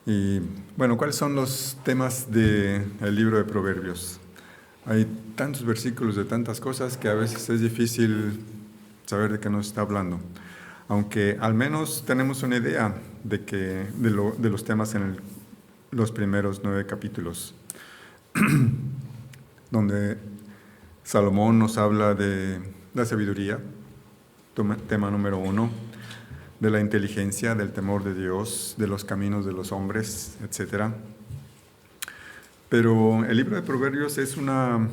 Y bueno, ¿cuáles son los temas del libro de Proverbios? Hay tantos versículos de tantas cosas que a veces es difícil saber de qué nos está hablando. Aunque al menos tenemos una idea de los temas en los primeros 9 capítulos, donde Salomón nos habla de la sabiduría, tema número 1, de la inteligencia, del temor de Dios, de los caminos de los hombres, etc. Pero el libro de Proverbios es una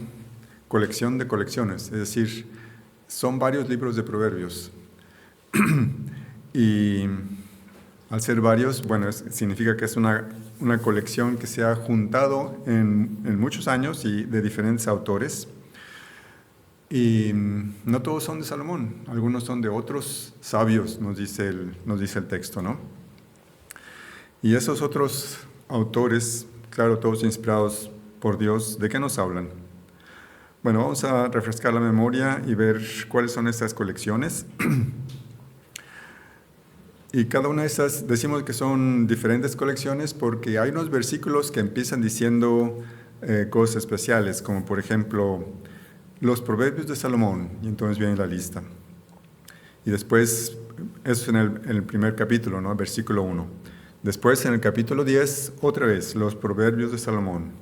colección de colecciones, es decir, son varios libros de Proverbios. Y al ser varios, bueno, significa que es una colección que se ha juntado en muchos años y de diferentes autores. Y no todos son de Salomón, algunos son de otros sabios, nos dice el texto, ¿no? Y esos otros autores, claro, todos inspirados por Dios, ¿de qué nos hablan? Bueno, vamos a refrescar la memoria y ver cuáles son estas colecciones. Y cada una de estas decimos que son diferentes colecciones porque hay unos versículos que empiezan diciendo cosas especiales, como por ejemplo los proverbios de Salomón, y entonces viene la lista. Y después, eso es en el primer capítulo, ¿no? Versículo 1. Después, en el capítulo 10, otra vez, los proverbios de Salomón.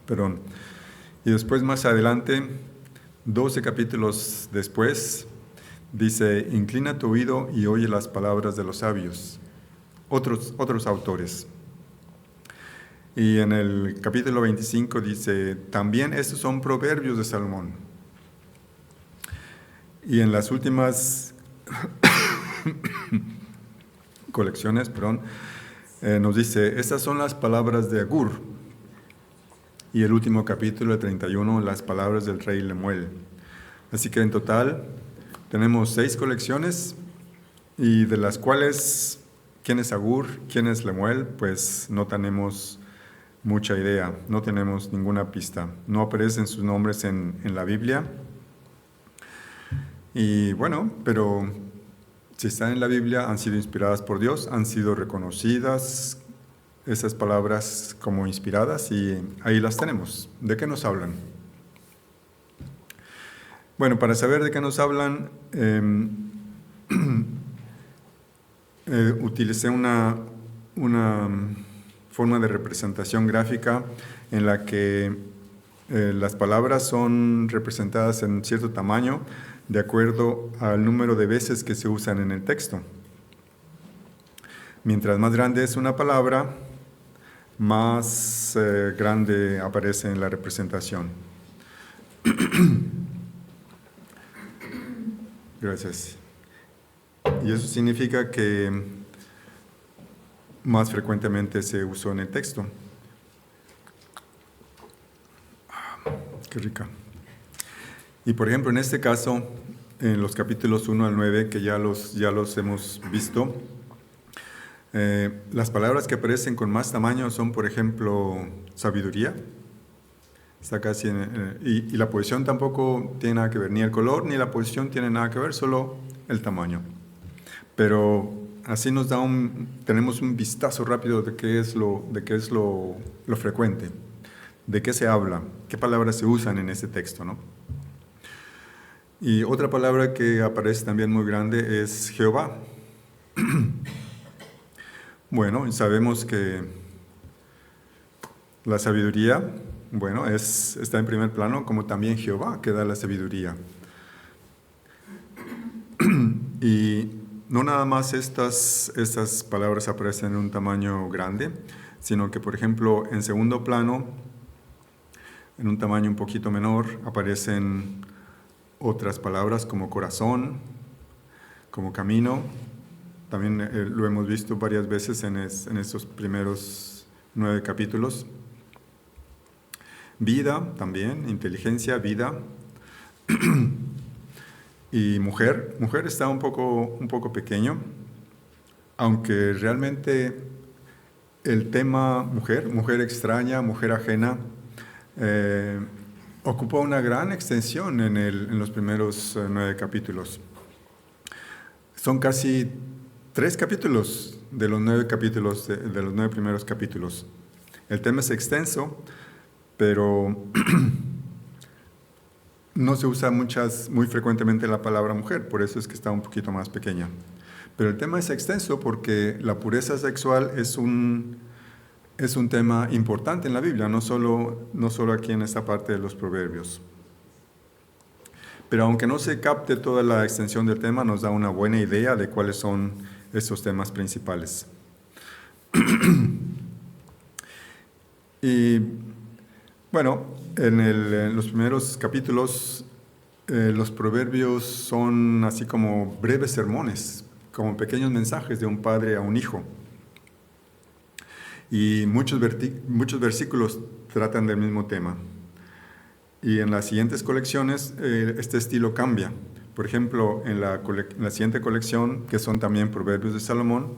Perdón. Y después, más adelante, 12 capítulos después, dice, inclina tu oído y oye las palabras de los sabios. Otros autores. Y en el capítulo 25 dice, también estos son proverbios de Salomón. Y en las últimas colecciones, nos dice, estas son las palabras de Agur. Y el último capítulo, el 31, las palabras del rey Lemuel. Así que en total tenemos 6 colecciones, y de las cuales, ¿quién es Agur? ¿Quién es Lemuel? Pues no tenemos mucha idea, no tenemos ninguna pista. No aparecen sus nombres en la Biblia. Y bueno, pero si están en la Biblia, han sido inspiradas por Dios, han sido reconocidas esas palabras como inspiradas, y ahí las tenemos. ¿De qué nos hablan? Bueno, para saber de qué nos hablan, utilicé una forma de representación gráfica en la que las palabras son representadas en cierto tamaño de acuerdo al número de veces que se usan en el texto. Mientras más grande es una palabra, más grande aparece en la representación. Gracias. Y eso significa que más frecuentemente se usó en el texto. Qué rica. Y por ejemplo, en este caso, en los capítulos 1 al 9, que ya los hemos visto, las palabras que aparecen con más tamaño son, por ejemplo, sabiduría. Está casi y la posición tampoco tiene nada que ver, ni el color ni la posición tiene nada que ver, solo el tamaño. Pero así nos tenemos un vistazo rápido de qué es lo frecuente, de qué se habla, qué palabras se usan en ese texto, ¿no? Y otra palabra que aparece también muy grande es Jehová. Bueno, sabemos que la sabiduría, bueno, está en primer plano, como también Jehová que da la sabiduría. Y no nada más estas palabras aparecen en un tamaño grande, sino que, por ejemplo, en segundo plano, en un tamaño un poquito menor, aparecen otras palabras como corazón, como camino. También lo hemos visto varias veces en estos primeros 9 capítulos. Vida también, inteligencia, vida. Y mujer está un poco pequeño, aunque realmente el tema mujer extraña, mujer ajena, ocupa una gran extensión en los primeros 9 capítulos. Son casi 3 capítulos de los 9 capítulos, de los 9 primeros capítulos. El tema es extenso, pero no se usa muy frecuentemente la palabra mujer, por eso es que está un poquito más pequeña. Pero el tema es extenso porque la pureza sexual es un tema importante en la Biblia, no solo aquí en esta parte de los Proverbios. Pero aunque no se capte toda la extensión del tema, nos da una buena idea de cuáles son estos temas principales. Y bueno, en los primeros capítulos, los proverbios son así como breves sermones, como pequeños mensajes de un padre a un hijo. Y muchos versículos tratan del mismo tema. Y en las siguientes colecciones, este estilo cambia. Por ejemplo, en la siguiente colección, que son también Proverbios de Salomón,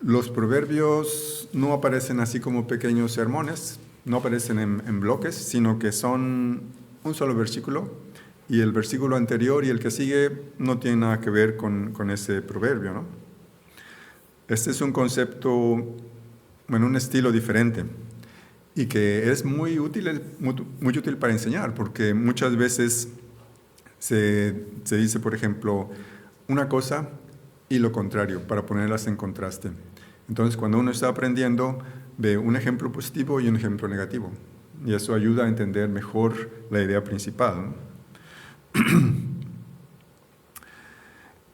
los proverbios no aparecen así como pequeños sermones, no aparecen en bloques, sino que son un solo versículo, y el versículo anterior y el que sigue no tienen nada que ver con ese proverbio, ¿no? Este es un concepto, un estilo diferente, y que es muy útil para enseñar, porque muchas veces se dice, por ejemplo, una cosa y lo contrario, para ponerlas en contraste. Entonces, cuando uno está aprendiendo, ve un ejemplo positivo y un ejemplo negativo, y eso ayuda a entender mejor la idea principal, ¿no?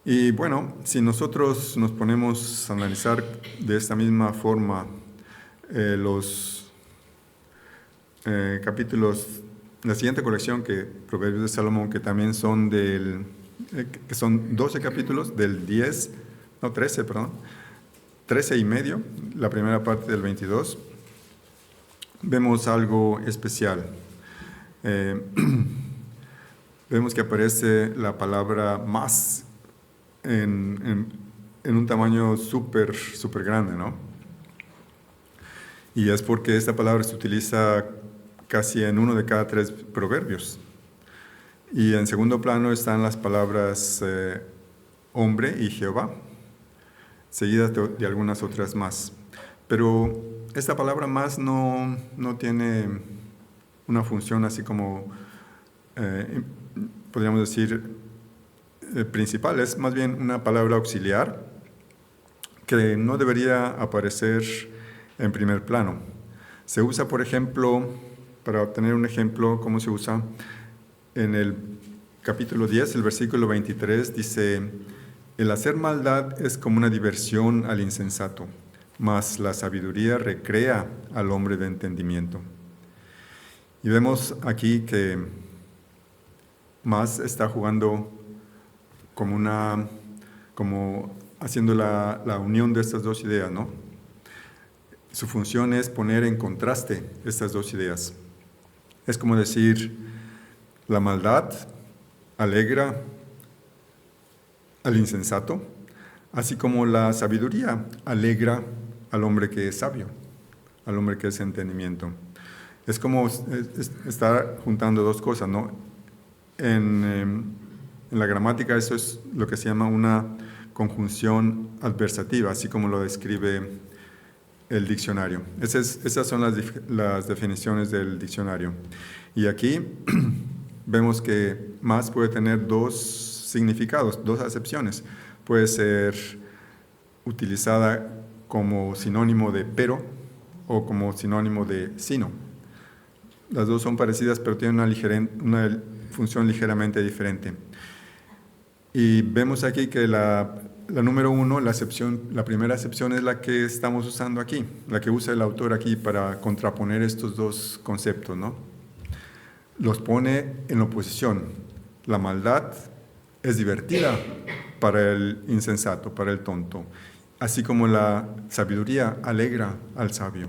Y bueno, si nosotros nos ponemos a analizar de esta misma forma los capítulos, la siguiente colección, que Proverbios de Salomón, que también son que son 12 capítulos, del 13 y medio, la primera parte del 22, vemos algo especial. Vemos que aparece la palabra más en un tamaño súper grande, ¿no? Y es porque esta palabra se utiliza casi en 1 de cada 3 proverbios. Y en segundo plano están las palabras hombre y Jehová, seguidas de algunas otras más. Pero esta palabra más no tiene una función así como, podríamos decir, principal. Es más bien una palabra auxiliar que no debería aparecer en primer plano. Se usa, por ejemplo, para obtener un ejemplo, cómo se usa, en el capítulo 10, el versículo 23, dice: el hacer maldad es como una diversión al insensato, mas la sabiduría recrea al hombre de entendimiento. Y vemos aquí que más está jugando como haciendo la unión de estas dos ideas, ¿no? Su función es poner en contraste estas dos ideas. Es como decir, la maldad alegra al insensato, así como la sabiduría alegra al hombre que es sabio, al hombre que es entendimiento. Es como estar juntando dos cosas, ¿no? En la gramática eso es lo que se llama una conjunción adversativa, así como lo describe el diccionario. Esas son las definiciones del diccionario. Y aquí vemos que más puede tener dos significados, dos acepciones. Puede ser utilizada como sinónimo de pero o como sinónimo de sino. Las dos son parecidas, pero tienen una función ligeramente diferente. Y vemos aquí que la número 1, la primera acepción es la que estamos usando aquí, la que usa el autor aquí para contraponer estos dos conceptos, ¿no? Los pone en oposición. La maldad es divertida para el insensato, para el tonto, así como la sabiduría alegra al sabio.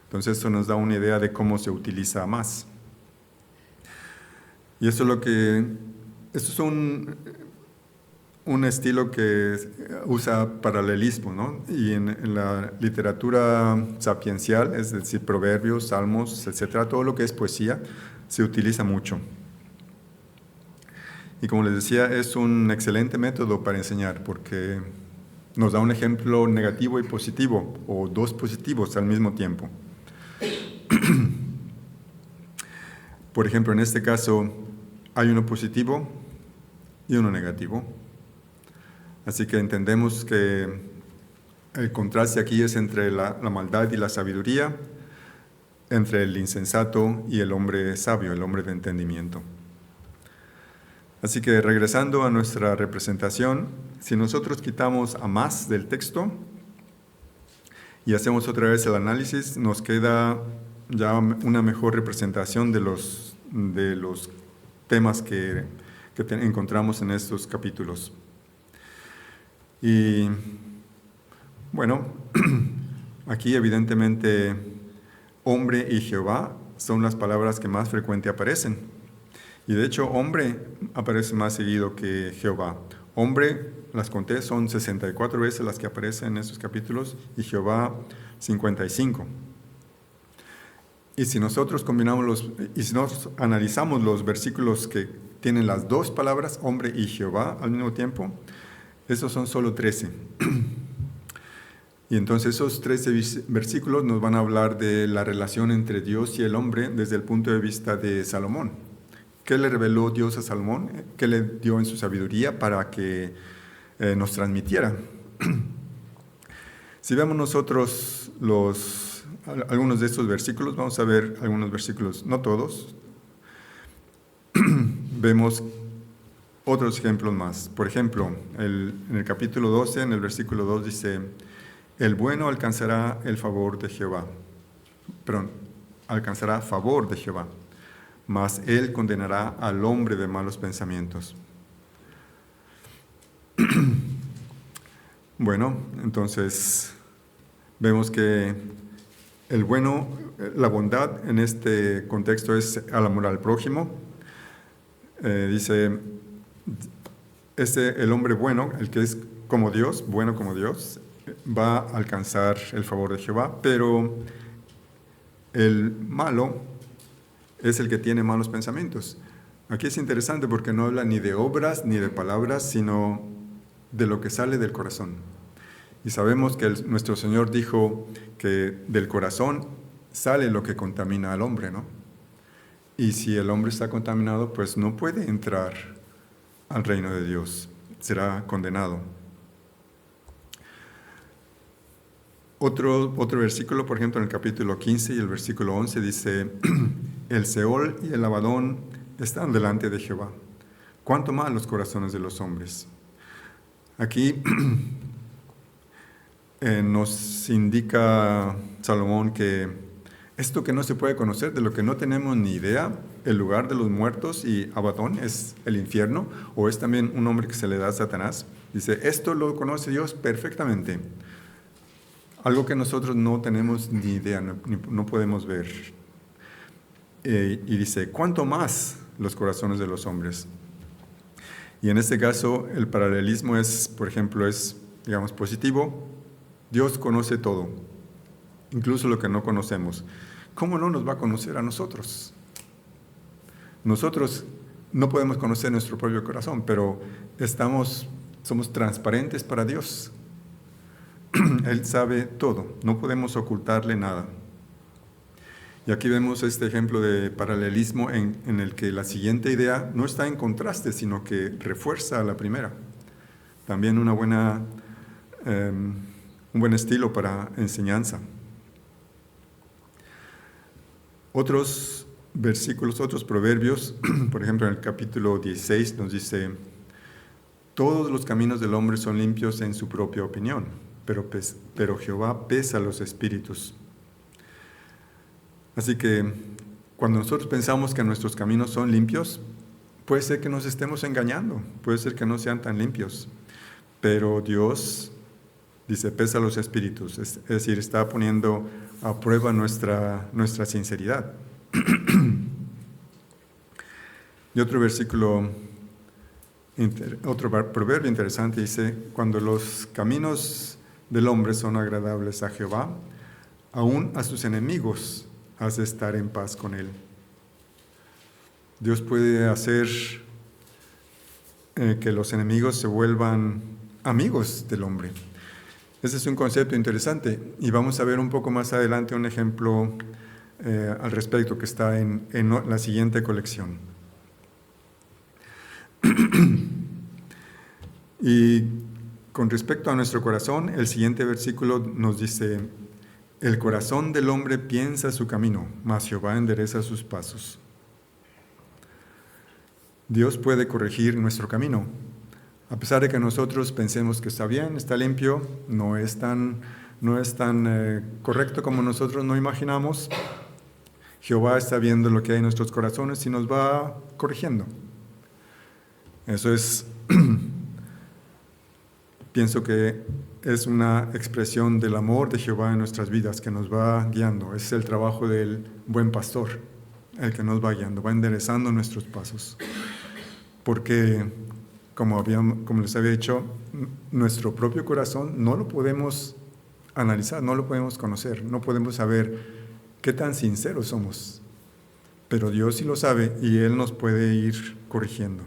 Entonces esto nos da una idea de cómo se utiliza más. Y esto es un estilo que usa paralelismo, ¿no? Y en la literatura sapiencial, es decir, proverbios, salmos, etcétera, todo lo que es poesía se utiliza mucho. Y como les decía, es un excelente método para enseñar, porque Nos da un ejemplo negativo y positivo, o dos positivos al mismo tiempo. Por ejemplo, en este caso hay uno positivo y uno negativo. Así que entendemos que el contraste aquí es entre la maldad y la sabiduría, entre el insensato y el hombre sabio, el hombre de entendimiento. Así que regresando a nuestra representación, si nosotros quitamos a más del texto y hacemos otra vez el análisis, nos queda ya una mejor representación de los temas que encontramos en estos capítulos. Y bueno, aquí evidentemente hombre y Jehová son las palabras que más frecuente aparecen. Y de hecho, hombre aparece más seguido que Jehová. Hombre, las conté, son 64 veces las que aparecen en estos capítulos, y Jehová 55. Y si nosotros analizamos los versículos que tienen las dos palabras, hombre y Jehová, al mismo tiempo, esos son solo 13. Y entonces esos 13 versículos nos van a hablar de la relación entre Dios y el hombre desde el punto de vista de Salomón. ¿Qué le reveló Dios a Salomón? ¿Qué le dio en su sabiduría para que nos transmitiera? Si vemos nosotros algunos de estos versículos, vamos a ver algunos versículos, no todos. Vemos otros ejemplos más. Por ejemplo, en el capítulo 12, en el versículo 2 dice: el bueno alcanzará el favor de Jehová. Perdón, alcanzará favor de Jehová, mas él condenará al hombre de malos pensamientos. Bueno, entonces vemos que el bueno, la bondad en este contexto es al amor al prójimo. Dice, el hombre bueno, el que es como Dios, bueno como Dios, va a alcanzar el favor de Jehová, pero el malo es el que tiene malos pensamientos. Aquí es interesante porque no habla ni de obras ni de palabras, sino de lo que sale del corazón. Y sabemos que nuestro Señor dijo que del corazón sale lo que contamina al hombre, ¿no? Y si el hombre está contaminado, pues no puede entrar al reino de Dios, será condenado. Otro versículo, por ejemplo, en el capítulo 15 y el versículo 11 dice: el Seol y el Abadón están delante de Jehová. ¿Cuánto más los corazones de los hombres? Aquí nos indica Salomón que esto que no se puede conocer, de lo que no tenemos ni idea, el lugar de los muertos, y Abadón es el infierno, o es también un nombre que se le da a Satanás. Dice, esto lo conoce Dios perfectamente. Algo que nosotros no tenemos ni idea, no podemos ver. Y dice, ¿cuánto más los corazones de los hombres? Y en este caso, el paralelismo es, por ejemplo, digamos, positivo. Dios conoce todo, incluso lo que no conocemos. ¿Cómo no nos va a conocer a nosotros? Nosotros no podemos conocer nuestro propio corazón, pero somos transparentes para Dios. Él sabe todo, no podemos ocultarle nada. Y aquí vemos este ejemplo de paralelismo en el que la siguiente idea no está en contraste, sino que refuerza a la primera. También un buen estilo para enseñanza. Otros versículos, otros proverbios, por ejemplo en el capítulo 16 nos dice: todos los caminos del hombre son limpios en su propia opinión, pero Jehová pesa los espíritus. Así que cuando nosotros pensamos que nuestros caminos son limpios, puede ser que nos estemos engañando, puede ser que no sean tan limpios, pero Dios dice, pesa los espíritus, es decir, está poniendo a prueba nuestra sinceridad. Y otro proverbio interesante dice, cuando los caminos del hombre son agradables a Jehová, aún a sus enemigos hace estar en paz con él. Dios puede hacer que los enemigos se vuelvan amigos del hombre. Ese es un concepto interesante y vamos a ver un poco más adelante un ejemplo al respecto que está en la siguiente colección. Y con respecto a nuestro corazón, el siguiente versículo nos dice: el corazón del hombre piensa su camino, mas Jehová endereza sus pasos. Dios puede corregir nuestro camino. A pesar de que nosotros pensemos que está bien, está limpio, no es tan correcto como nosotros no imaginamos, Jehová está viendo lo que hay en nuestros corazones y nos va corrigiendo. Eso es, pienso que es una expresión del amor de Jehová en nuestras vidas que nos va guiando. Es el trabajo del buen pastor, el que nos va guiando, va enderezando nuestros pasos. Porque, como les había dicho, nuestro propio corazón no lo podemos analizar, no lo podemos conocer, no podemos saber qué tan sinceros somos. Pero Dios sí lo sabe y Él nos puede ir corrigiendo.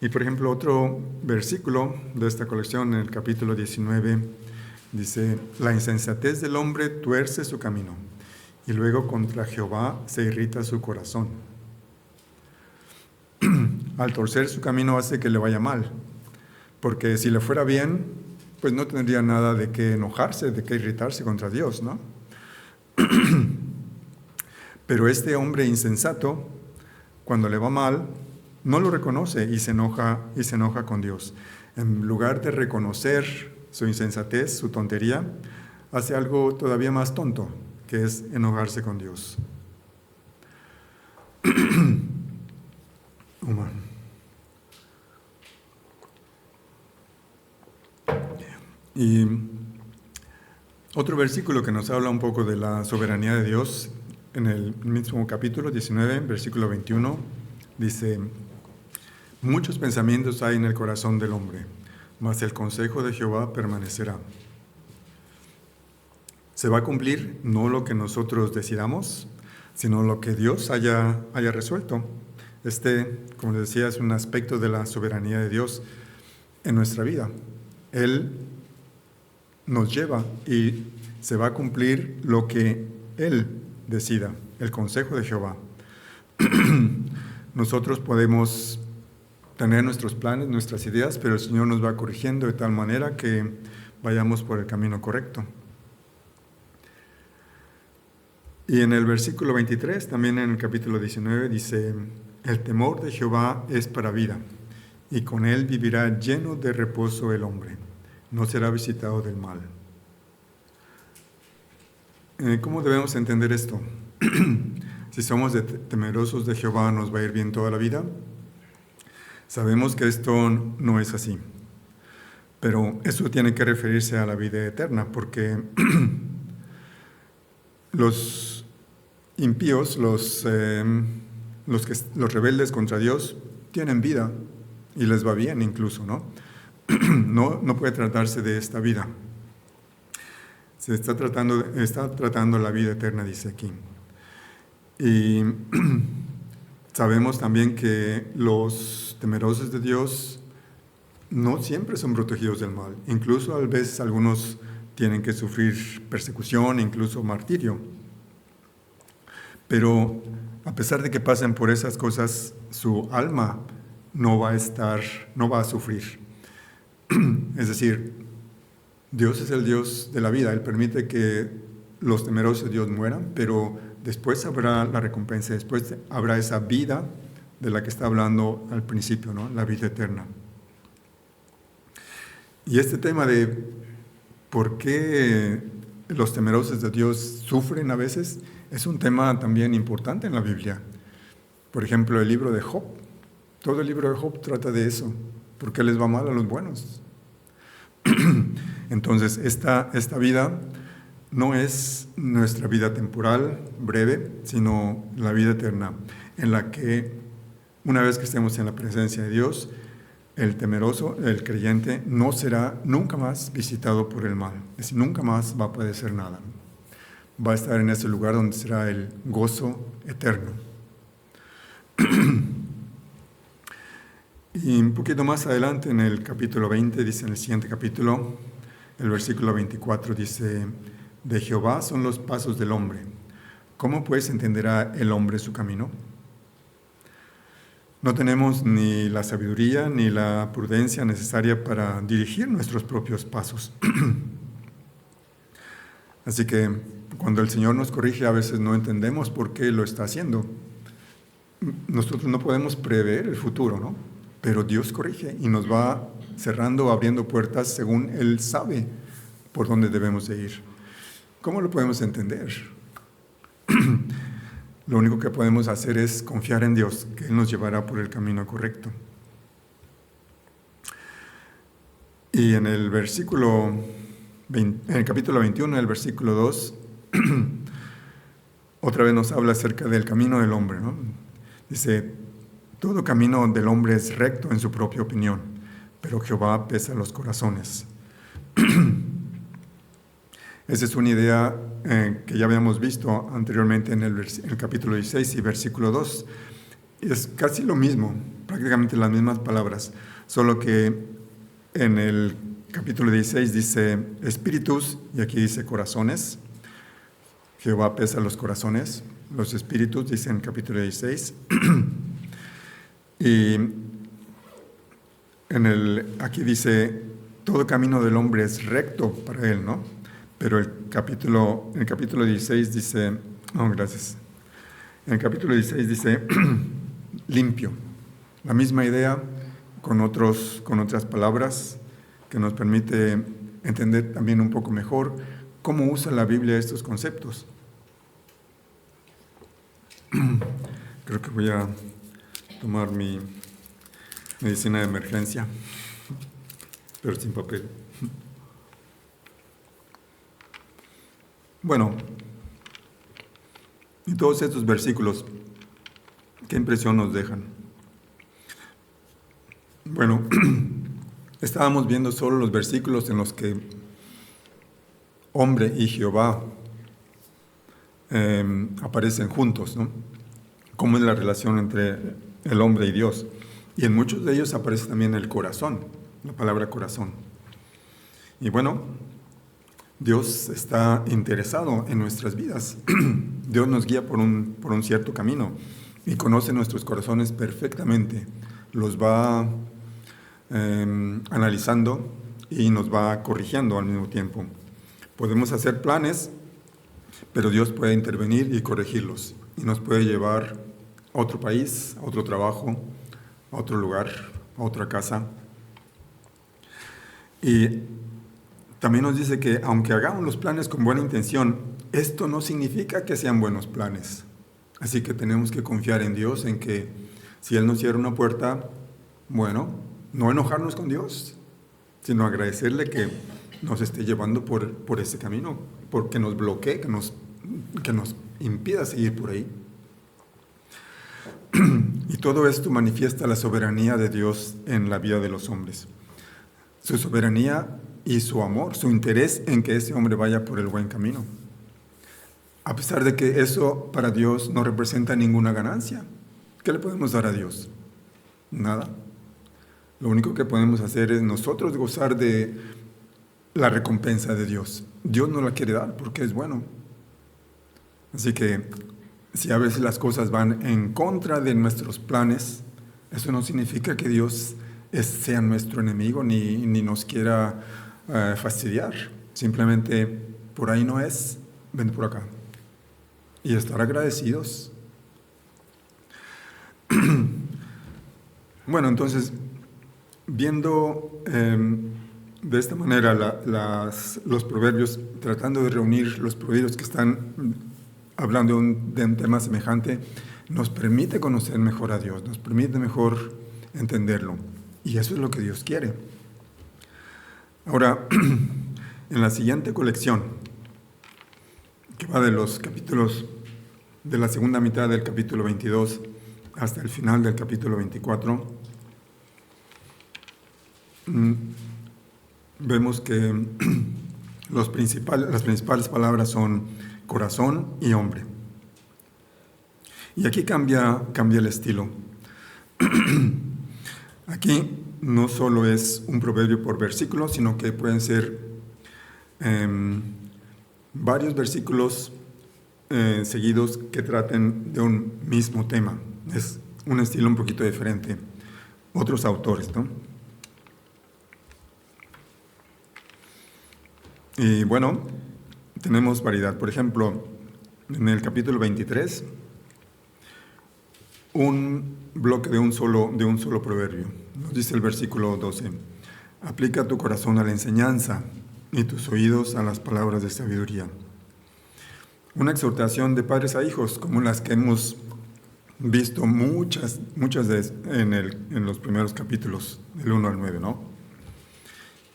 Y por ejemplo, otro versículo de esta colección, en el capítulo 19, dice: la insensatez del hombre tuerce su camino, y luego contra Jehová se irrita su corazón. Al torcer su camino hace que le vaya mal, porque si le fuera bien, pues no tendría nada de qué enojarse, de qué irritarse contra Dios, ¿no? Pero este hombre insensato, cuando le va mal, no lo reconoce y se enoja con Dios. En lugar de reconocer su insensatez, su tontería, hace algo todavía más tonto, que es enojarse con Dios. Y otro versículo que nos habla un poco de la soberanía de Dios, en el mismo capítulo 19, versículo 21, dice: muchos pensamientos hay en el corazón del hombre, mas el consejo de Jehová permanecerá. Se va a cumplir no lo que nosotros decidamos, sino lo que Dios haya resuelto. Como les decía, es un aspecto de la soberanía de Dios en nuestra vida. Él nos lleva y se va a cumplir lo que Él decida, el consejo de Jehová. Nosotros podemos tener nuestros planes, nuestras ideas, pero el Señor nos va corrigiendo de tal manera que vayamos por el camino correcto. Y en el versículo 23, también en el capítulo 19, dice: el temor de Jehová es para vida, y con él vivirá lleno de reposo el hombre, no será visitado del mal. ¿Cómo debemos entender esto? Si somos temerosos de Jehová, ¿nos va a ir bien toda la vida? Sabemos que esto no es así, pero eso tiene que referirse a la vida eterna, porque los impíos, los rebeldes contra Dios, tienen vida y les va bien incluso, ¿no? No puede tratarse de esta vida. Se está tratando la vida eterna, dice aquí. Y sabemos también que los temerosos de Dios no siempre son protegidos del mal. Incluso a veces algunos tienen que sufrir persecución, incluso martirio. Pero a pesar de que pasen por esas cosas, su alma no va a sufrir. Es decir, Dios es el Dios de la vida. Él permite que los temerosos de Dios mueran, pero después habrá la recompensa, después habrá esa vida de la que está hablando al principio, ¿no? La vida eterna. Y este tema de por qué los temerosos de Dios sufren a veces es un tema también importante en la Biblia. Por ejemplo, el libro de Job. Todo el libro de Job trata de eso. ¿Por qué les va mal a los buenos? Entonces, esta vida no es nuestra vida temporal, breve, sino la vida eterna, en la que una vez que estemos en la presencia de Dios, el temeroso, el creyente, no será nunca más visitado por el mal. Es decir, nunca más va a padecer nada. Va a estar en ese lugar donde será el gozo eterno. Y un poquito más adelante, en el capítulo 20, dice en el siguiente capítulo, el versículo 24, dice: de Jehová son los pasos del hombre. ¿Cómo pues entenderá el hombre su camino? No tenemos ni la sabiduría ni la prudencia necesaria para dirigir nuestros propios pasos. Así que cuando el Señor nos corrige, a veces no entendemos por qué lo está haciendo. Nosotros no podemos prever el futuro, ¿no? Pero Dios corrige y nos va cerrando, abriendo puertas según Él sabe por dónde debemos de ir. ¿Cómo lo podemos entender? Lo único que podemos hacer es confiar en Dios, que Él nos llevará por el camino correcto. Y en el en el capítulo 21, el versículo 2, otra vez nos habla acerca del camino del hombre, ¿no? Dice: todo camino del hombre es recto en su propia opinión, pero Jehová pesa los corazones. Esa es una idea que ya habíamos visto anteriormente en el capítulo 16 y versículo 2. Es casi lo mismo, prácticamente las mismas palabras, solo que en el capítulo 16 dice espíritus y aquí dice corazones. Jehová pesa los corazones, los espíritus, dice en el capítulo 16. Y aquí dice: todo camino del hombre es recto para él, ¿no? Pero en el capítulo 16 dice, no, gracias. En el capítulo 16 dice limpio. La misma idea con otras palabras que nos permite entender también un poco mejor cómo usa la Biblia estos conceptos. Creo que voy a tomar mi medicina de emergencia, pero sin papel. Bueno, y todos estos versículos, ¿qué impresión nos dejan? Bueno, estábamos viendo solo los versículos en los que hombre y Jehová aparecen juntos, ¿no? Cómo es la relación entre el hombre y Dios. Y en muchos de ellos aparece también el corazón, la palabra corazón. Y bueno, Dios está interesado en nuestras vidas. Dios nos guía por un cierto camino y conoce nuestros corazones perfectamente. Los va analizando y nos va corrigiendo al mismo tiempo. Podemos hacer planes, pero Dios puede intervenir y corregirlos. Y nos puede llevar a otro país, a otro trabajo, a otro lugar, a otra casa. Y también nos dice que aunque hagamos los planes con buena intención, esto no significa que sean buenos planes. Así que tenemos que confiar en Dios, en que si Él nos cierra una puerta, bueno, no enojarnos con Dios, sino agradecerle que nos esté llevando por ese camino, porque nos bloquee, que nos impida seguir por ahí. Y todo esto manifiesta la soberanía de Dios en la vida de los hombres. Su soberanía y su amor, su interés en que ese hombre vaya por el buen camino. A pesar de que eso para Dios no representa ninguna ganancia. ¿Qué le podemos dar a Dios? Nada. Lo único que podemos hacer es nosotros gozar de la recompensa de Dios. Dios nos la quiere dar porque es bueno. Así que si a veces las cosas van en contra de nuestros planes, eso no significa que Dios sea nuestro enemigo ni nos quiera fastidiar. Simplemente por ahí no es, ven por acá. Y estar agradecidos. Bueno, entonces, viendo de esta manera los proverbios, tratando de reunir los proverbios que están hablando de un tema semejante, nos permite conocer mejor a Dios, nos permite mejor entenderlo. Y eso es lo que Dios quiere. Ahora, en la siguiente colección, que va de los capítulos, de la segunda mitad del capítulo 22 hasta el final del capítulo 24, vemos que las principales palabras son corazón y hombre. Y aquí cambia el estilo. Aquí no solo es un proverbio por versículo, sino que pueden ser varios versículos seguidos que traten de un mismo tema. Es un estilo un poquito diferente. Otros autores, ¿no? Y bueno, tenemos variedad. Por ejemplo, en el capítulo 23, un bloque de un solo proverbio. Nos dice el versículo 12: aplica tu corazón a la enseñanza y tus oídos a las palabras de sabiduría. Una exhortación de padres a hijos, como las que hemos visto muchas en los primeros capítulos, del 1 al 9, ¿no?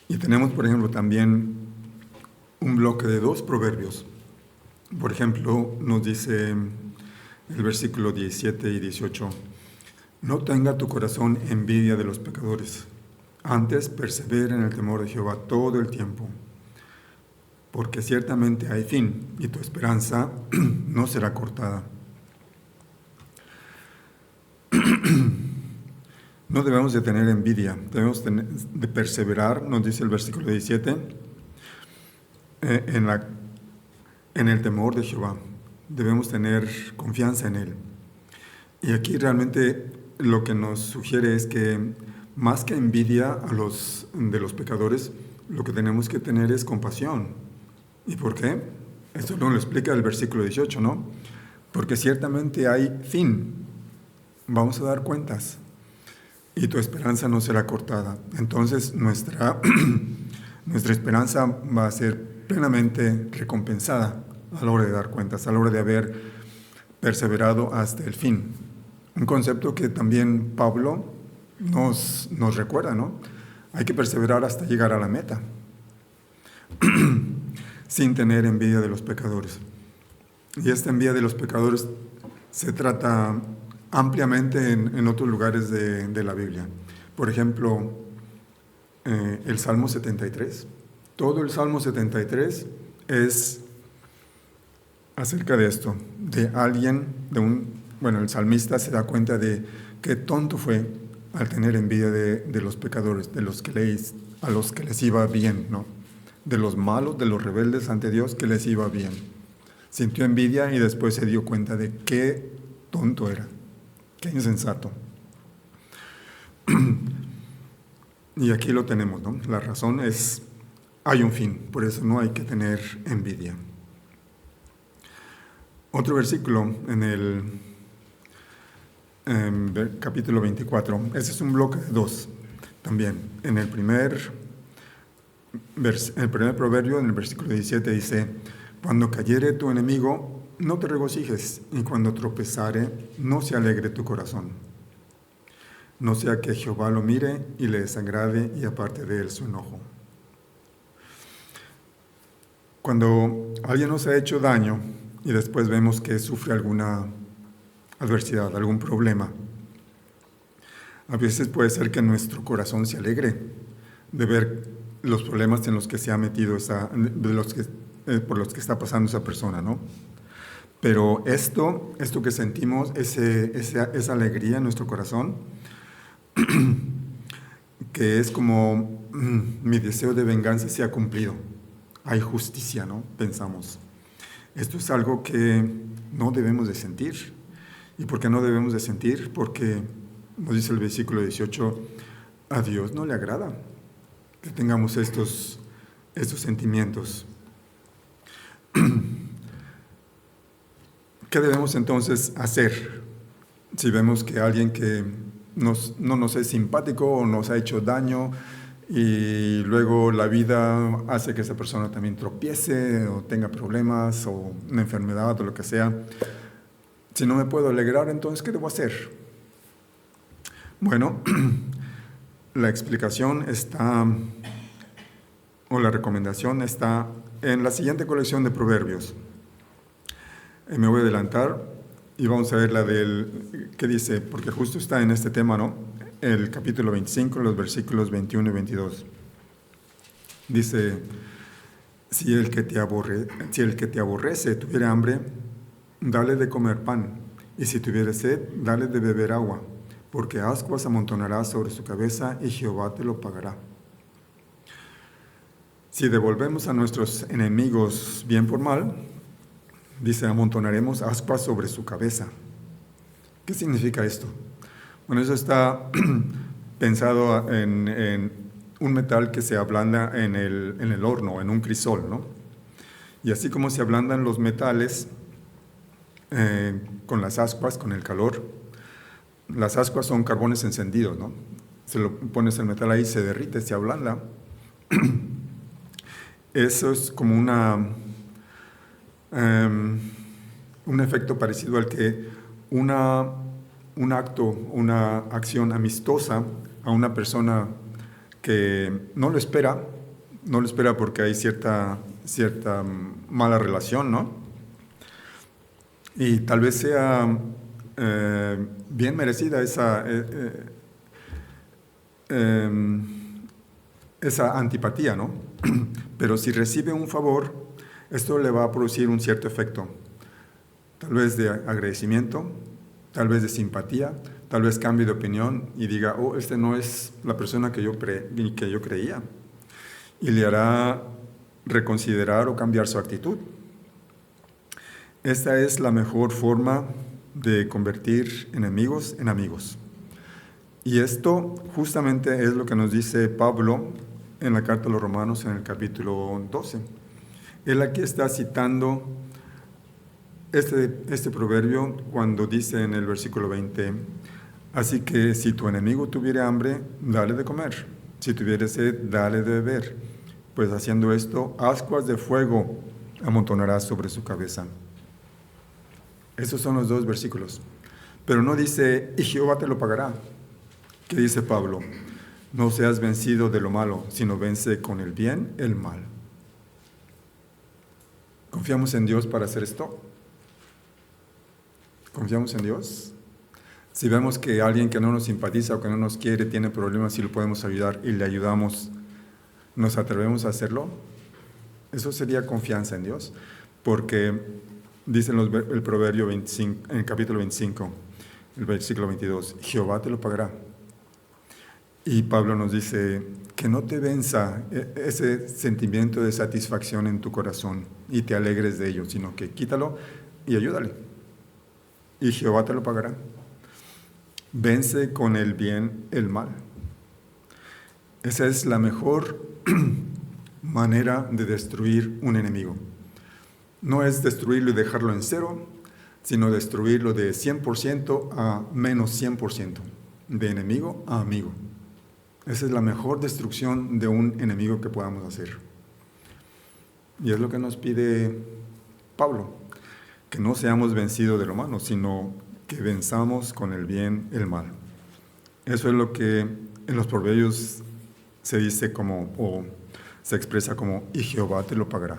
Y tenemos, por ejemplo, también un bloque de 2 proverbios. Por ejemplo, nos dice el versículo 17 y 18: no tenga tu corazón envidia de los pecadores, antes persevera en el temor de Jehová todo el tiempo, porque ciertamente hay fin, y tu esperanza no será cortada. No debemos de tener envidia, debemos de perseverar, nos dice el versículo 17, en el temor de Jehová. Debemos tener confianza en Él. Y aquí realmente lo que nos sugiere es que más que envidia de los pecadores, lo que tenemos que tener es compasión. ¿Y por qué? Esto nos lo explica el versículo 18, ¿no? Porque ciertamente hay fin. Vamos a dar cuentas. Y tu esperanza no será cortada. Entonces nuestra esperanza va a ser plenamente recompensada a la hora de dar cuentas, a la hora de haber perseverado hasta el fin. Un concepto que también Pablo nos recuerda, ¿no? Hay que perseverar hasta llegar a la meta, sin tener envidia de los pecadores. Y esta envidia de los pecadores se trata ampliamente en otros lugares de la Biblia. Por ejemplo, el Salmo 73. Todo el Salmo 73 es acerca de esto, de alguien, el salmista se da cuenta de qué tonto fue al tener envidia de los pecadores, a los que les iba bien, ¿no? De los malos, de los rebeldes ante Dios, que les iba bien. Sintió envidia y después se dio cuenta de qué tonto era, qué insensato. Y aquí lo tenemos, ¿no? La razón es, hay un fin, por eso no hay que tener envidia. Otro versículo en el capítulo 24, ese es un bloque de 2 también. En el primer proverbio, en el versículo 17 dice: cuando cayere tu enemigo, no te regocijes, y cuando tropezare, no se alegre tu corazón. No sea que Jehová lo mire y le desagrade y aparte de él su enojo. Cuando alguien nos ha hecho daño y después vemos que sufre alguna adversidad, algún problema, a veces puede ser que nuestro corazón se alegre de ver los problemas en los que se ha metido por los que está pasando esa persona, ¿no? Pero esto que sentimos, esa alegría en nuestro corazón, que es como mi deseo de venganza se ha cumplido. Hay justicia, ¿no? Pensamos. Esto es algo que no debemos de sentir. ¿Y por qué no debemos de sentir? Porque nos dice el versículo 18, a Dios no le agrada que tengamos estos sentimientos. ¿Qué debemos entonces hacer si vemos que alguien que no nos es simpático o nos ha hecho daño y luego la vida hace que esa persona también tropiece o tenga problemas o una enfermedad o lo que sea? Si no me puedo alegrar, entonces, ¿qué debo hacer? Bueno, la explicación la recomendación está en la siguiente colección de proverbios. Me voy a adelantar y vamos a ver ¿qué dice? Porque justo está en este tema, ¿no? El capítulo 25, los versículos 21 y 22. Dice: si el que te aborrece tuviera hambre, dale de comer pan, y si tuviera sed, dale de beber agua, porque ascuas amontonarás sobre su cabeza y Jehová te lo pagará. Si devolvemos a nuestros enemigos bien por mal, dice, amontonaremos ascuas sobre su cabeza. ¿Qué significa esto? Bueno, eso está pensado en un metal que se ablanda en el horno, en un crisol, ¿no? Y así como se ablandan los metales con las ascuas, con el calor, las ascuas son carbones encendidos, ¿no? Se lo pones el metal ahí, se derrite, se ablanda. Eso es como un efecto parecido al que un acto, una acción amistosa a una persona que no lo espera porque hay cierta mala relación, ¿no? Y tal vez sea bien merecida esa antipatía, ¿no? Pero si recibe un favor, esto le va a producir un cierto efecto, tal vez de agradecimiento, tal vez de simpatía, tal vez cambie de opinión y diga, oh, este no es la persona que yo creía, y le hará reconsiderar o cambiar su actitud. Esta es la mejor forma de convertir enemigos en amigos. Y esto justamente es lo que nos dice Pablo en la carta a los Romanos en el capítulo 12. Él aquí está citando este proverbio cuando dice en el versículo 20, así que si tu enemigo tuviere hambre, dale de comer, si tuviere sed, dale de beber, pues haciendo esto, ascuas de fuego amontonarás sobre su cabeza. Esos son los dos versículos. Pero no dice, y Jehová te lo pagará. ¿Qué dice Pablo? No seas vencido de lo malo, sino vence con el bien el mal. ¿Confiamos en Dios para hacer esto? ¿Confiamos en Dios? Si vemos que alguien que no nos simpatiza o que no nos quiere tiene problemas y lo podemos ayudar y le ayudamos, ¿nos atrevemos a hacerlo? Eso sería confianza en Dios, porque dice el proverbio 25, en el capítulo 25, el versículo 22, Jehová te lo pagará. Y Pablo nos dice que no te venza ese sentimiento de satisfacción en tu corazón y te alegres de ello, sino que quítalo y ayúdale. Y Jehová te lo pagará. Vence con el bien el mal. Esa es la mejor manera de destruir un enemigo. No es destruirlo y dejarlo en cero, sino destruirlo de 100% a menos 100%, de enemigo a amigo. Esa es la mejor destrucción de un enemigo que podamos hacer. Y es lo que nos pide Pablo, que no seamos vencidos de lo malo, sino que venzamos con el bien el mal. Eso es lo que en los proverbios se dice o se expresa como, y Jehová te lo pagará.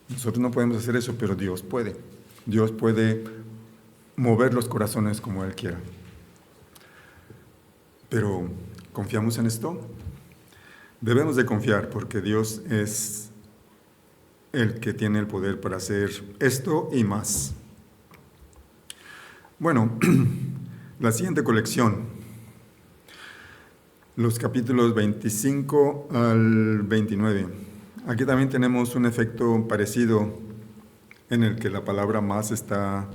Nosotros no podemos hacer eso, pero Dios puede. Dios puede mover los corazones como Él quiera. Pero, ¿confiamos en esto? Debemos de confiar porque Dios es el que tiene el poder para hacer esto y más. Bueno, la siguiente colección, los capítulos 25 al 29. Aquí también tenemos un efecto parecido en el que la palabra más está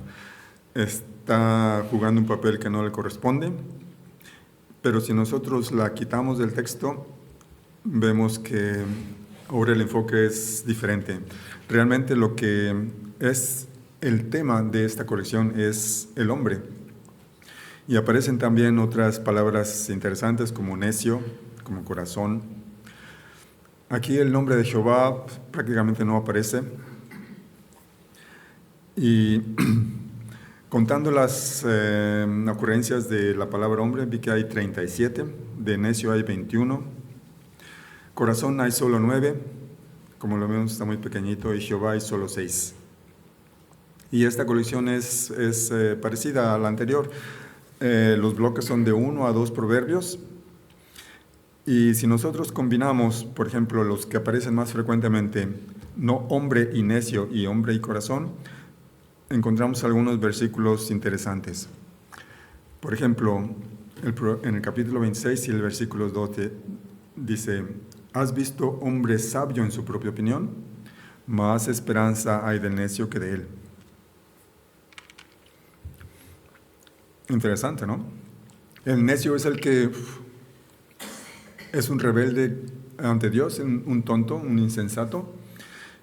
jugando un papel que no le corresponde. Pero si nosotros la quitamos del texto, vemos que ahora el enfoque es diferente. Realmente lo que es el tema de esta colección es el hombre. Y aparecen también otras palabras interesantes como necio, como corazón. Aquí el nombre de Jehová prácticamente no aparece. Y contando las ocurrencias de la palabra hombre, vi que hay 37, de necio hay 21, corazón hay solo 9, como lo vemos está muy pequeñito, y Jehová hay solo 6. Y esta colección es parecida a la anterior. Los bloques son de 1 a 2 proverbios. Y si nosotros combinamos, por ejemplo, los que aparecen más frecuentemente, no hombre y necio y hombre y corazón, encontramos algunos versículos interesantes. Por ejemplo, en el capítulo 26 y el versículo 12 dice, ¿has visto hombre sabio en su propia opinión? Más esperanza hay del necio que de él. Interesante, ¿no? El necio es el que es un rebelde ante Dios, un tonto, un insensato,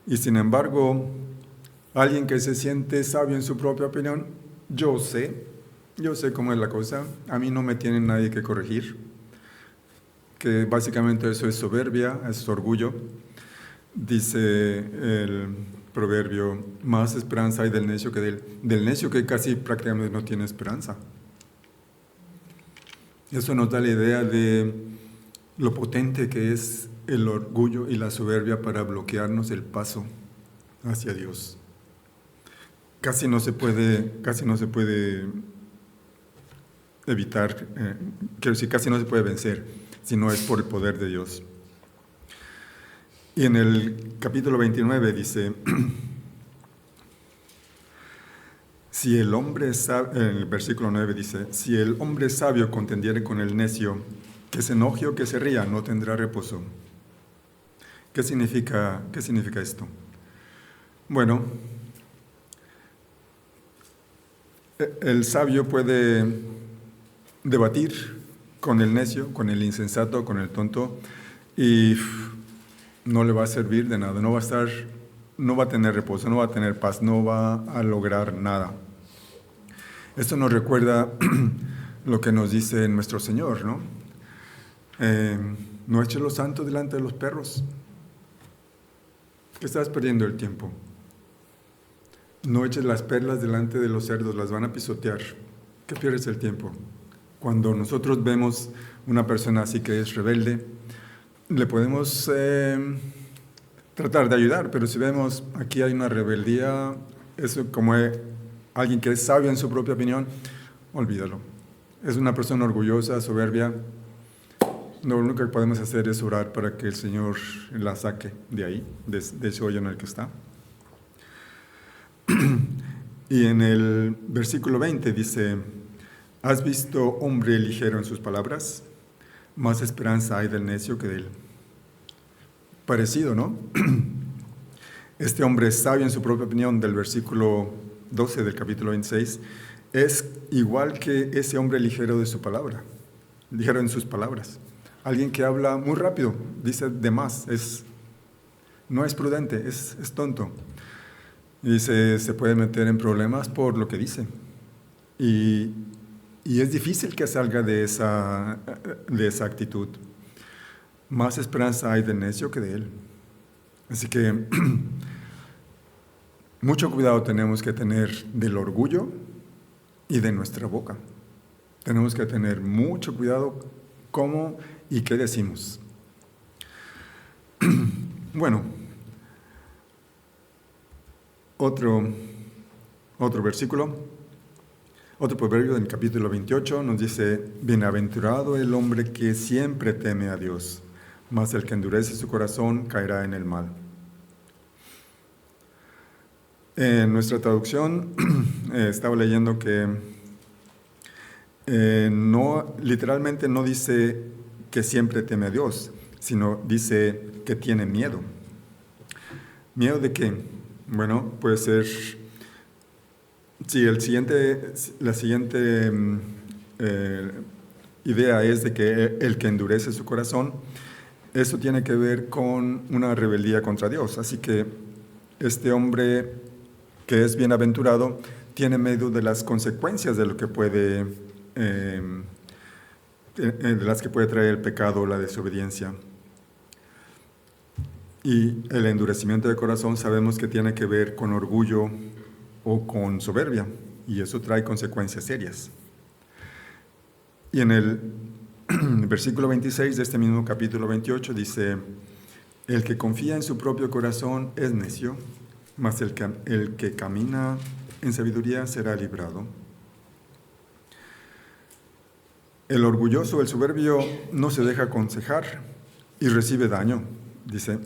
y sin embargo, alguien que se siente sabio en su propia opinión, yo sé cómo es la cosa, a mí no me tiene nadie que corregir, que básicamente eso es soberbia, es orgullo. Dice el proverbio, más esperanza hay del necio que del necio que casi prácticamente no tiene esperanza. Eso nos da la idea de lo potente que es el orgullo y la soberbia para bloquearnos el paso hacia Dios. Casi no se puede evitar, quiero decir, casi no se puede vencer, si no es por el poder de Dios. Y en el capítulo 29 dice, si el hombre sabio, en el versículo 9 dice, si el hombre sabio contendiere con el necio, que se enoje o que se ría, no tendrá reposo. ¿Qué significa esto? Bueno, el sabio puede debatir con el necio, con el insensato, con el tonto, y no le va a servir de nada, no va a tener reposo, no va a tener paz, no va a lograr nada. Esto nos recuerda lo que nos dice nuestro Señor, ¿no? No eches lo santo delante de los perros, que estás perdiendo el tiempo. No eches las perlas delante de los cerdos, las van a pisotear, que pierdes el tiempo. Cuando nosotros vemos una persona así que es rebelde, le podemos tratar de ayudar, pero si vemos aquí hay una rebeldía, eso como alguien que es sabio en su propia opinión, olvídalo. Es una persona orgullosa, soberbia. Lo único que podemos hacer es orar para que el Señor la saque de ahí, de ese hoyo en el que está. Y en el versículo 20 dice, ¿has visto hombre ligero en sus palabras? Más esperanza hay del necio que de él. Parecido, ¿no? Este hombre sabio en su propia opinión, del versículo 12 del capítulo 26, es igual que ese hombre ligero de su palabra, ligero en sus palabras. Alguien que habla muy rápido, dice de más, no es prudente, es tonto. Y se puede meter en problemas por lo que dice. Y es difícil que salga de esa actitud. Más esperanza hay del necio que de él. Así que mucho cuidado tenemos que tener del orgullo y de nuestra boca. Tenemos que tener mucho cuidado cómo y qué decimos. Bueno, otro versículo, otro proverbio del capítulo 28 nos dice, bienaventurado el hombre que siempre teme a Dios, mas el que endurece su corazón caerá en el mal. En nuestra traducción estaba leyendo que literalmente no dice que siempre teme a Dios, sino dice que tiene miedo. ¿Miedo de qué? Bueno, puede ser, si la siguiente idea es de que el que endurece su corazón, eso tiene que ver con una rebeldía contra Dios. Así que este hombre que es bienaventurado tiene miedo de las consecuencias de lo que puede, de las que puede traer el pecado o la desobediencia. Y el endurecimiento del corazón sabemos que tiene que ver con orgullo o con soberbia, y eso trae consecuencias serias. Y en el versículo 26 de este mismo capítulo 28 dice, el que confía en su propio corazón es necio, mas el que camina en sabiduría será librado. El orgulloso, el soberbio, no se deja aconsejar y recibe daño, dice.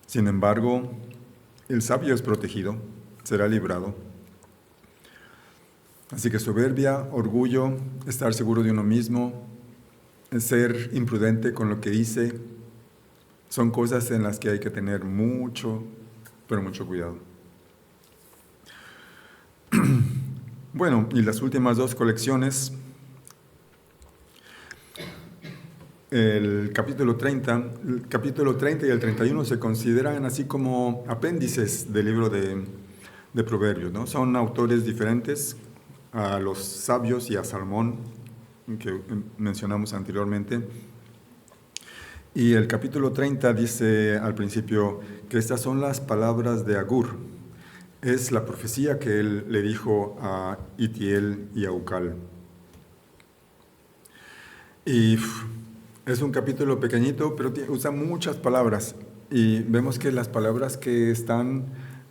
Sin embargo, el sabio es protegido, será librado. Así que soberbia, orgullo, estar seguro de uno mismo, ser imprudente con lo que dice, son cosas en las que hay que tener mucho, pero mucho cuidado. Bueno, y las últimas dos colecciones, el capítulo 30 y el 31 se consideran así como apéndices del libro de Proverbios, ¿no? Son autores diferentes a los sabios y a Salomón, que mencionamos anteriormente. Y el capítulo 30 dice al principio que estas son las palabras de Agur. Es la profecía que él le dijo a Itiel y a Ucal. Y es un capítulo pequeñito, pero usa muchas palabras. Y vemos que las palabras que están,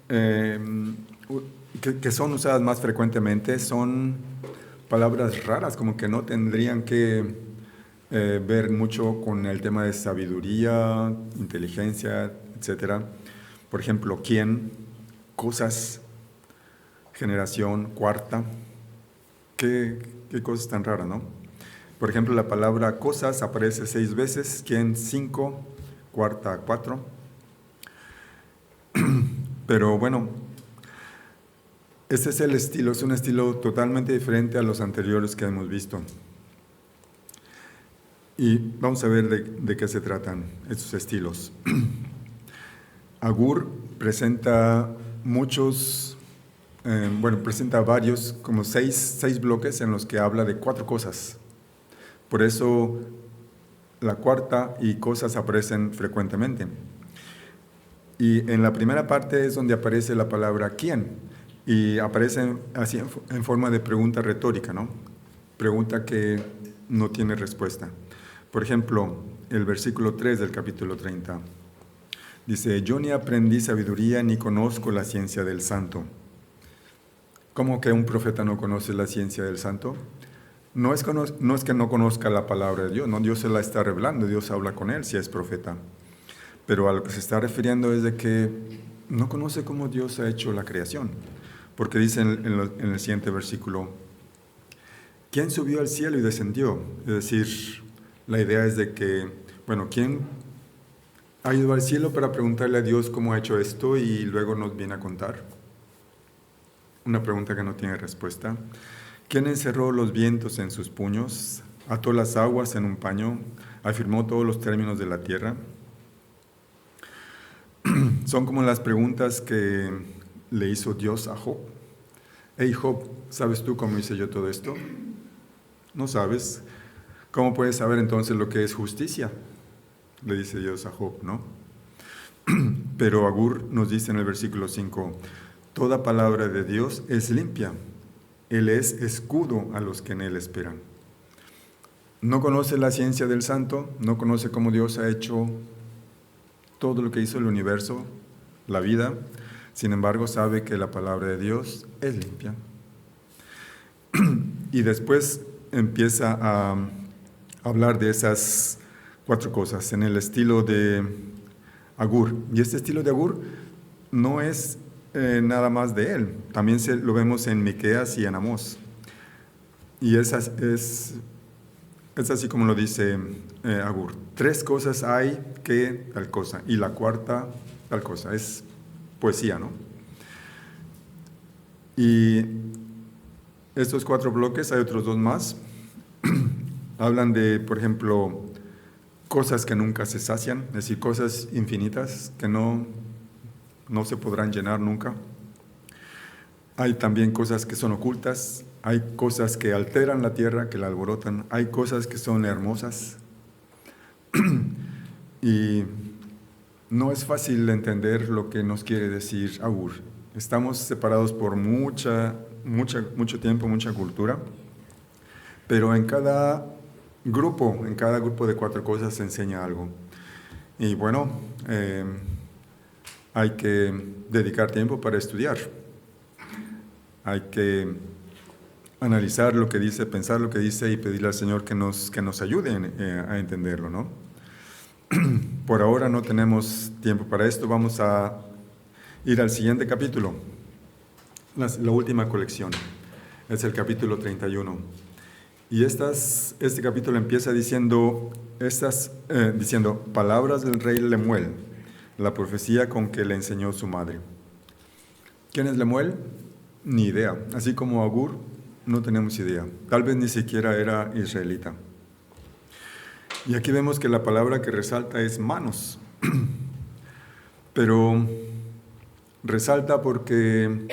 que son usadas más frecuentemente son palabras raras, como que no tendrían que ver mucho con el tema de sabiduría, inteligencia, etc. Por ejemplo, quién, cosas, generación, cuarta. Qué cosas tan raras, ¿no? Por ejemplo, la palabra cosas aparece 6 veces, quién 5, cuarta 4. Pero bueno, este es el estilo, es un estilo totalmente diferente a los anteriores que hemos visto. Y vamos a ver de qué se tratan estos estilos. Agur presenta presenta varios, como seis bloques en los que habla de 4 cosas. Por eso la cuarta y cosas aparecen frecuentemente. Y en la primera parte es donde aparece la palabra quién, y aparece así en forma de pregunta retórica, ¿no? Pregunta que no tiene respuesta. Por ejemplo, el versículo 3 del capítulo 30 dice: yo ni aprendí sabiduría ni conozco la ciencia del santo. ¿Cómo que un profeta no conoce la ciencia del santo? No es que no conozca la palabra de Dios, no, Dios se la está revelando, Dios habla con él si es profeta. Pero a lo que se está refiriendo es de que no conoce cómo Dios ha hecho la creación. Porque dice en el siguiente versículo: ¿quién subió al cielo y descendió? Es decir, la idea es de que, ¿quién ha ido al cielo para preguntarle a Dios cómo ha hecho esto y luego nos viene a contar? Una pregunta que no tiene respuesta. ¿Quién encerró los vientos en sus puños? ¿Ató las aguas en un paño? ¿Afirmó todos los términos de la tierra? Son como las preguntas que le hizo Dios a Job. Hey Job, ¿sabes tú cómo hice yo todo esto? No sabes. ¿Cómo puedes saber entonces lo que es justicia? Le dice Dios a Job, ¿no? Pero Agur nos dice en el versículo 5, toda palabra de Dios es limpia. Él es escudo a los que en Él esperan. No conoce la ciencia del santo, no conoce cómo Dios ha hecho todo lo que hizo el universo, la vida. Sin embargo, sabe que la palabra de Dios es limpia. Y después empieza a hablar de esas 4 cosas en el estilo de Agur. Y este estilo de Agur no es nada más de él. También lo vemos en Miqueas y en Amós. Y es así como lo dice Agur. 3 cosas hay que tal cosa. Y la cuarta tal cosa. Es poesía, ¿no? Y estos 4 bloques, hay otros 2 más. Hablan de, por ejemplo, cosas que nunca se sacian, es decir, cosas infinitas que no se podrán llenar nunca. Hay también cosas que son ocultas, hay cosas que alteran la tierra, que la alborotan, hay cosas que son hermosas. Y no es fácil entender lo que nos quiere decir Agur. Estamos separados por mucho tiempo, mucha cultura, pero en cada grupo de 4 cosas se enseña algo. Y bueno, hay que dedicar tiempo para estudiar. Hay que analizar lo que dice, pensar lo que dice y pedirle al Señor que nos ayude a entenderlo, ¿no? Por ahora no tenemos tiempo para esto. Vamos a ir al siguiente capítulo, la última colección. Es el capítulo 31. Y este capítulo empieza diciendo palabras del rey Lemuel, la profecía con que le enseñó su madre. ¿Quién es Lemuel? Ni idea. Así como Agur, no tenemos idea. Tal vez ni siquiera era israelita. Y aquí vemos que la palabra que resalta es manos. Pero resalta porque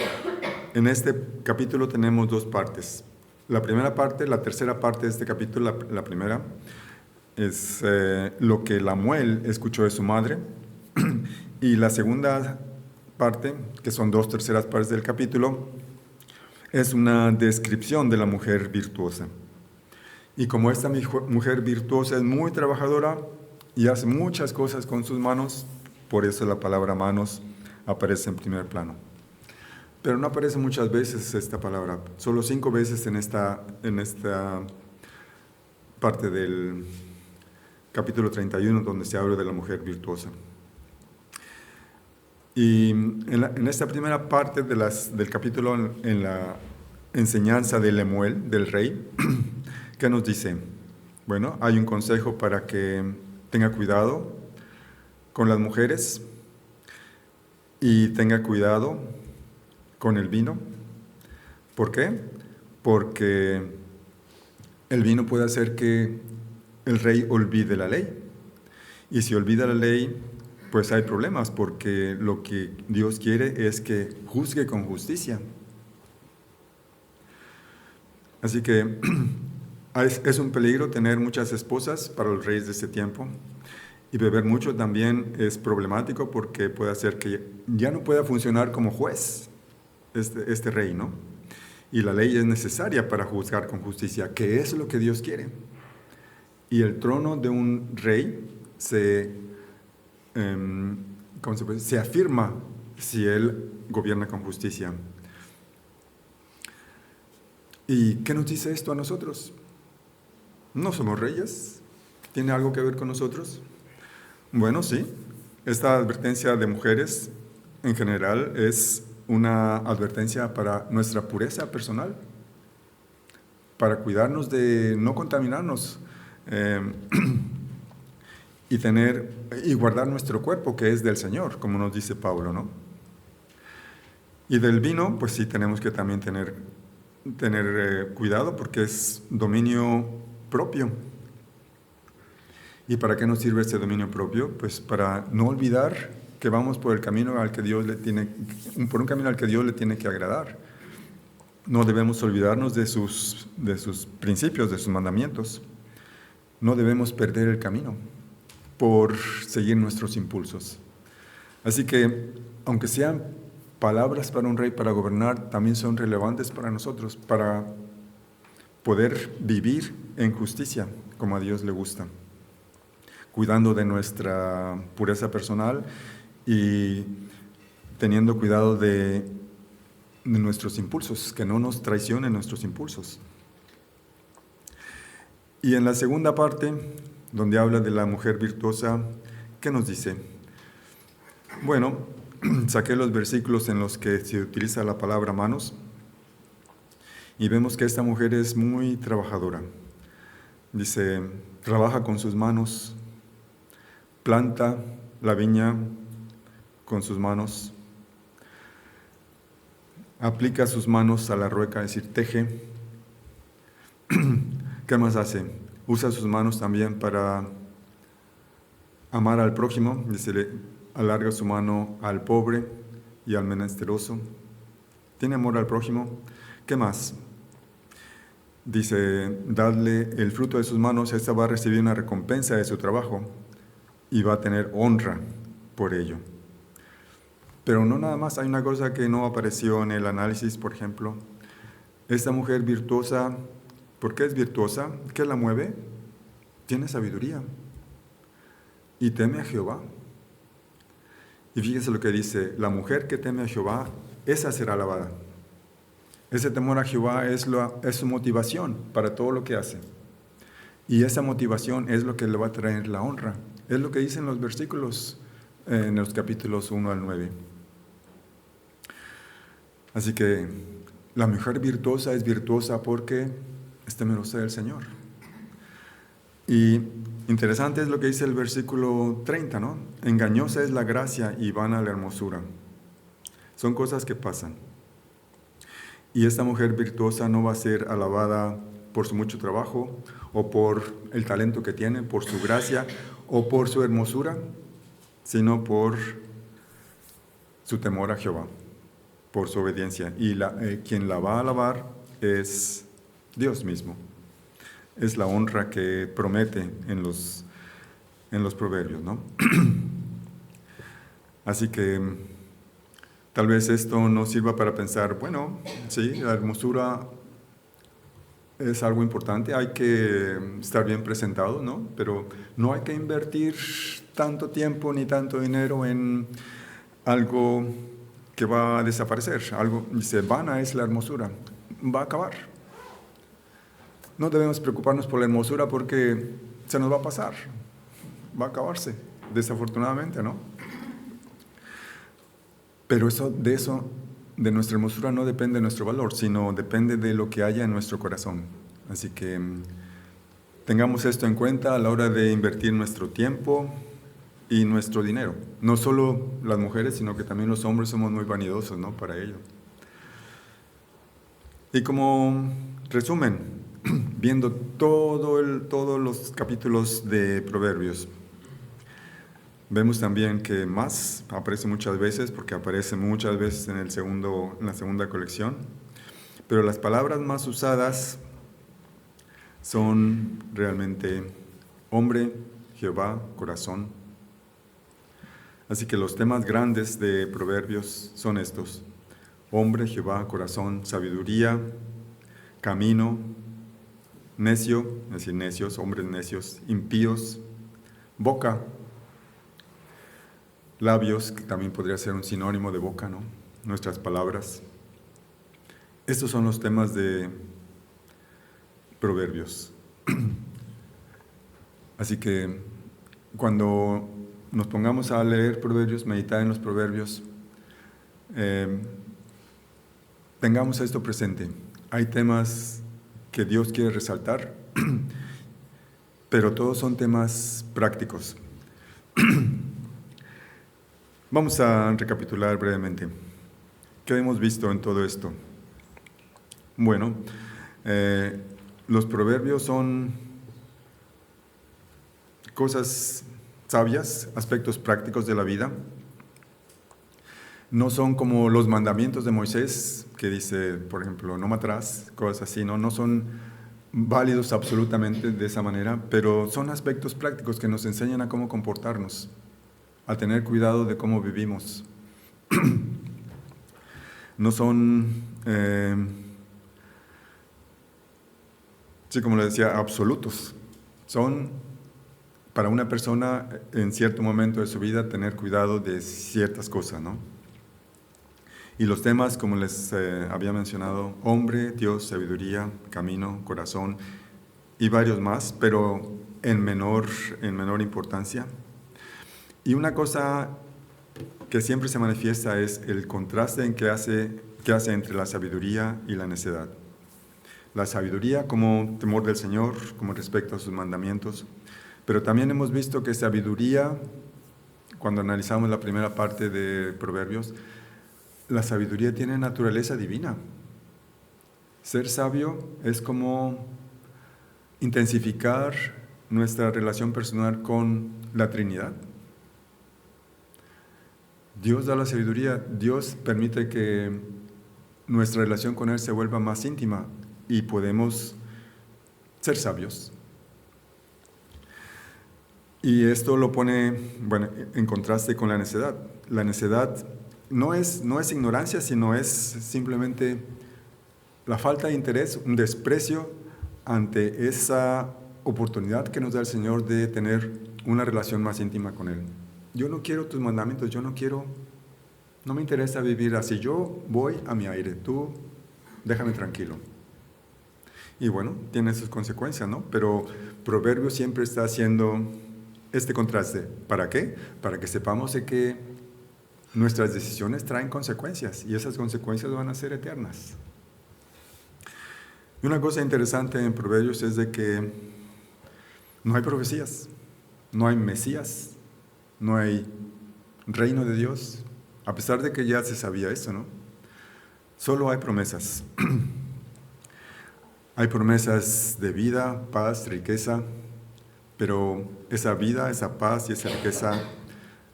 en este capítulo tenemos dos partes. La primera parte, la tercera parte de este capítulo, la primera, es lo que Lemuel escuchó de su madre. Y la segunda parte, que son 2/3 partes del capítulo, es una descripción de la mujer virtuosa. Y como esta mujer virtuosa es muy trabajadora y hace muchas cosas con sus manos, por eso la palabra manos aparece en primer plano. Pero no aparece muchas veces esta palabra, solo 5 veces en esta parte del capítulo 31, donde se habla de la mujer virtuosa. Y en esta primera parte del capítulo, en la enseñanza de Lemuel, del rey, ¿qué nos dice? Bueno, hay un consejo para que tenga cuidado con las mujeres y tenga cuidado con el vino. ¿Por qué? Porque el vino puede hacer que el rey olvide la ley. Y si olvida la ley, pues hay problemas, porque lo que Dios quiere es que juzgue con justicia. Así que es un peligro tener muchas esposas para los reyes de ese tiempo. Y beber mucho también es problemático porque puede hacer que ya no pueda funcionar como juez este rey, ¿no? Y la ley es necesaria para juzgar con justicia, que es lo que Dios quiere. Y el trono de un rey se afirma si él gobierna con justicia. ¿Y qué nos dice esto a nosotros? ¿No somos reyes? ¿Tiene algo que ver con nosotros? Bueno, sí. Esta advertencia de mujeres en general es una advertencia para nuestra pureza personal, para cuidarnos de no contaminarnos y guardar nuestro cuerpo, que es del Señor, como nos dice Pablo, ¿no? Y del vino, pues sí tenemos que también tener cuidado, porque es dominio propio. ¿Y para qué nos sirve este dominio propio? Pues para no olvidar que vamos por el camino al que Dios por un camino al que Dios le tiene que agradar. No debemos olvidarnos de sus principios, de sus mandamientos. No debemos perder el camino por seguir nuestros impulsos. Así que, aunque sean palabras para un rey para gobernar, también son relevantes para nosotros, para poder vivir en justicia, como a Dios le gusta, cuidando de nuestra pureza personal y teniendo cuidado de nuestros impulsos, que no nos traicionen nuestros impulsos. Y en la segunda parte, donde habla de la mujer virtuosa, ¿qué nos dice? Bueno, saqué los versículos en los que se utiliza la palabra manos y vemos que esta mujer es muy trabajadora. Dice, trabaja con sus manos, planta la viña con sus manos, aplica sus manos a la rueca, es decir, teje. ¿Qué más hace? Usa sus manos también para amar al prójimo, dice, alarga su mano al pobre y al menesteroso. Tiene amor al prójimo. ¿Qué más? Dice, dadle el fruto de sus manos, esta va a recibir una recompensa de su trabajo y va a tener honra por ello. Pero no nada más, hay una cosa que no apareció en el análisis, por ejemplo. Esta mujer virtuosa, ¿por qué es virtuosa? ¿Qué la mueve? Tiene sabiduría y teme a Jehová. Y fíjese lo que dice, la mujer que teme a Jehová, esa será alabada. Ese temor a Jehová es su motivación para todo lo que hace. Y esa motivación es lo que le va a traer la honra. Es lo que dicen los versículos en los capítulos 1 al 9. Así que La mujer virtuosa es virtuosa porque es temerosa del Señor. Y interesante es lo que dice el versículo 30, ¿no? Engañosa es la gracia y vana la hermosura. Son cosas que pasan. Y esta mujer virtuosa no va a ser alabada por su mucho trabajo, o por el talento que tiene, por su gracia, o por su hermosura, sino por su temor a Jehová, por su obediencia. Y quien la va a alabar es Dios mismo. Es la honra que promete en los proverbios, ¿no? Así que tal vez esto nos sirva para pensar, bueno, sí, la hermosura es algo importante, hay que estar bien presentado, ¿no? Pero no hay que invertir tanto tiempo ni tanto dinero en algo que va a desaparecer. Algo, dice, vana es la hermosura, va a acabar. No debemos preocuparnos por la hermosura porque se nos va a pasar, va a acabarse, desafortunadamente, ¿no? Pero de nuestra hermosura no depende nuestro valor, sino depende de lo que haya en nuestro corazón. Así que tengamos esto en cuenta a la hora de invertir nuestro tiempo y nuestro dinero. No solo las mujeres, sino que también los hombres somos muy vanidosos, ¿no? Para ello. Y como resumen, viendo todos los capítulos de Proverbios, vemos también que más aparece muchas veces, porque aparece muchas veces en la segunda colección, pero las palabras más usadas son realmente hombre, Jehová, corazón. Así que los temas grandes de Proverbios son estos: hombre, Jehová, corazón, sabiduría, camino, necio, es decir, necios, hombres necios, impíos, boca, labios, que también podría ser un sinónimo de boca, ¿no? Nuestras palabras. Estos son los temas de Proverbios. Así que cuando nos pongamos a leer Proverbios, meditar en los Proverbios, tengamos esto presente. Hay temas que Dios quiere resaltar, pero todos son temas prácticos. Vamos a recapitular brevemente. ¿Qué hemos visto en todo esto? Bueno, los proverbios son cosas sabias, aspectos prácticos de la vida. No son como los mandamientos de Moisés, que dice, por ejemplo, no matarás, cosas así, no son válidos absolutamente de esa manera, pero son aspectos prácticos que nos enseñan a cómo comportarnos, a tener cuidado de cómo vivimos. No son, sí, como le decía, absolutos. Son para una persona en cierto momento de su vida tener cuidado de ciertas cosas, ¿no? Y los temas, como les había mencionado, hombre, Dios, sabiduría, camino, corazón y varios más, pero en menor importancia. Y una cosa que siempre se manifiesta es el contraste que hace entre la sabiduría y la necedad. La sabiduría como temor del Señor, como respecto a sus mandamientos, pero también hemos visto que sabiduría, cuando analizamos la primera parte de Proverbios, la sabiduría tiene naturaleza divina. Ser sabio es como intensificar nuestra relación personal con la Trinidad. Dios da la sabiduría, Dios permite que nuestra relación con Él se vuelva más íntima y podemos ser sabios. Y esto lo pone, bueno, en contraste con la necedad. La necedad no es ignorancia, sino es simplemente la falta de interés, un desprecio ante esa oportunidad que nos da el Señor de tener una relación más íntima con Él. Yo no quiero tus mandamientos, no me interesa vivir así, yo voy a mi aire, tú déjame tranquilo. Y bueno, tiene sus consecuencias, ¿no? Pero Proverbios siempre está haciendo este contraste. ¿Para qué? Para que sepamos de que nuestras decisiones traen consecuencias y esas consecuencias van a ser eternas. Y una cosa interesante en Proverbios es de que no hay profecías, no hay Mesías, no hay reino de Dios, a pesar de que ya se sabía eso, ¿no? Solo hay promesas. Hay promesas de vida, paz, riqueza, pero esa vida, esa paz y esa riqueza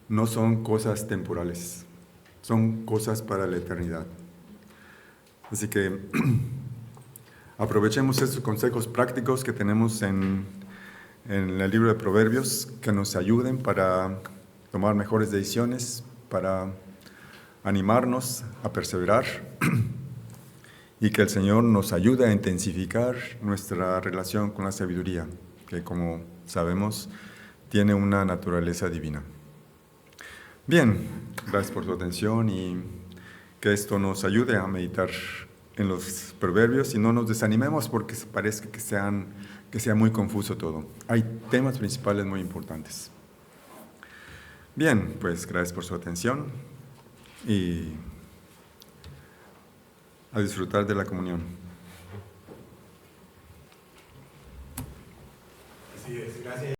no son cosas temporales, son cosas para la eternidad. Así que aprovechemos estos consejos prácticos que tenemos en el libro de Proverbios que nos ayuden para tomar mejores decisiones, para animarnos a perseverar y que el Señor nos ayude a intensificar nuestra relación con la sabiduría, que como sabemos tiene una naturaleza divina. Bien, gracias por su atención y que esto nos ayude a meditar en los proverbios y no nos desanimemos porque parece que sea muy confuso todo. Hay temas principales muy importantes. Bien, pues gracias por su atención y a disfrutar de la comunión. Así es, gracias.